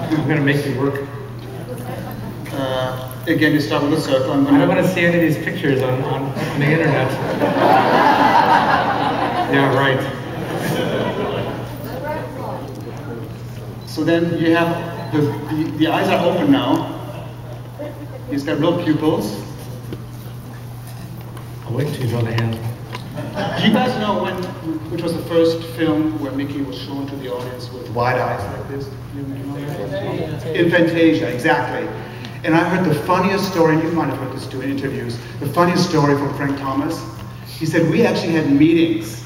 I'm going to make you work. Again, you start with a circle. I don't want to see any of these pictures on the internet. Yeah, right. So then you have the eyes are open now. He's got real pupils. I'll wait until you draw the hands. Do you guys know which was the first film where Mickey was shown to the audience with wide eyes like this? In Fantasia, exactly. And I heard the funniest story, and you might have heard this too in interviews, the funniest story from Frank Thomas. He said, we actually had meetings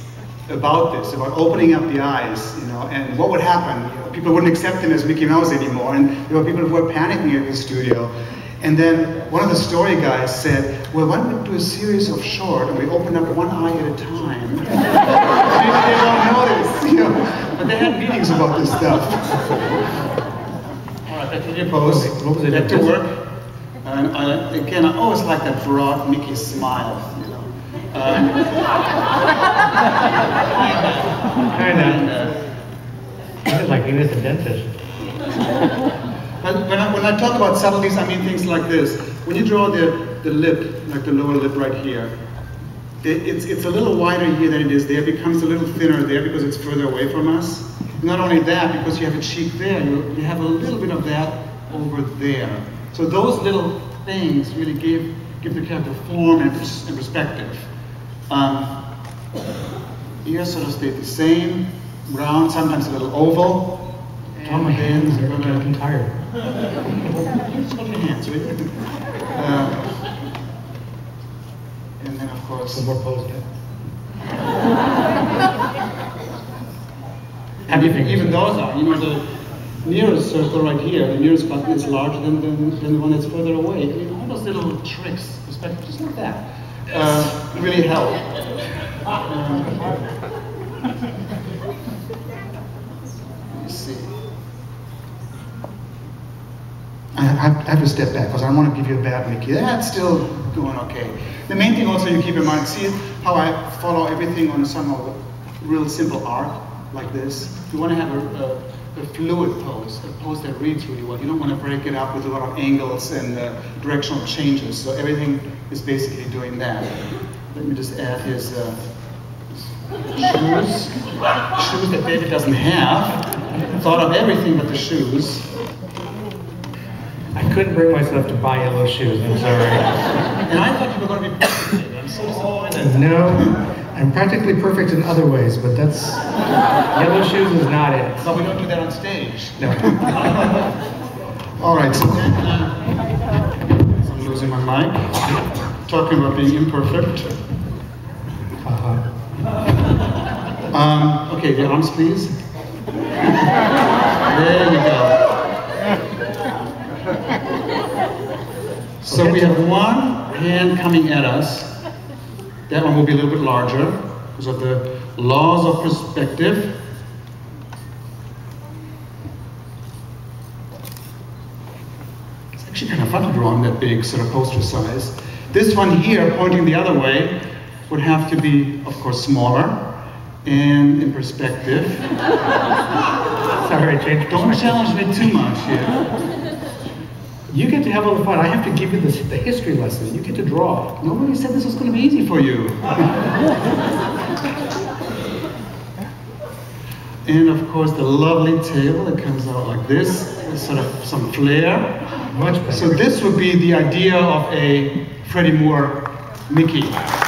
about this, about opening up the eyes, you know, and what would happen. You know, people wouldn't accept him as Mickey Mouse anymore, and there were people who were panicking in the studio. And then one of the story guys said, well, why don't we do a series of short, and we open up one eye at a time. Maybe they don't notice, you know, but they had meetings about this stuff. All right, back to your pose. Back to work. And again, I always like that broad Mickey smile, you know. Kind of. Like he was a dentist. But when I talk about subtleties, I mean things like this. When you draw the lip, like the lower lip right here, it's a little wider here than it is there. It becomes a little thinner there because it's further away from us. Not only that, because you have a cheek there, you have a little bit of that over there. So those little things really give the character form and perspective. Ears sort of stay the same, round, sometimes a little oval. Oh, my hands are getting tired. Just hold your hands, right? And then, of course, some more pose. Even those are, you know, the nearest circle right here, the nearest button is larger than the one that's further away. I mean, all those little tricks, perspective, just like that, really help. Let me see. I have to step back because I don't want to give you a bad Mickey. That's still going okay. The main thing also you keep in mind, see how I follow everything on some real simple arc like this? You want to have a fluid pose, a pose that reads really well. You don't want to break it up with a lot of angles and directional changes. So everything is basically doing that. Let me just add his shoes. Shoes that David doesn't have. Thought of everything but the shoes. I couldn't bring myself to buy yellow shoes, I'm sorry. And I thought you were going to be perfect. I'm so disappointed. No, I'm practically perfect in other ways, but that's... yellow shoes is not it. But we don't do that on stage. No. All right, so then, I'm losing my mic. Talking about being imperfect. Okay, the arms, please. There you go. So we have one hand coming at us. That one will be a little bit larger because of the laws of perspective. It's actually kind of fun to draw on that big sort of poster size. This one here, pointing the other way, would have to be, of course, smaller and in perspective. Sorry, I changed. Don't challenge me too much here. You get to have all the fun. I have to give you the history lesson. You get to draw. Nobody said this was going to be easy for you. And of course, the lovely tail that comes out like this, sort of some flair. Much better. So this would be the idea of a Freddie Moore Mickey.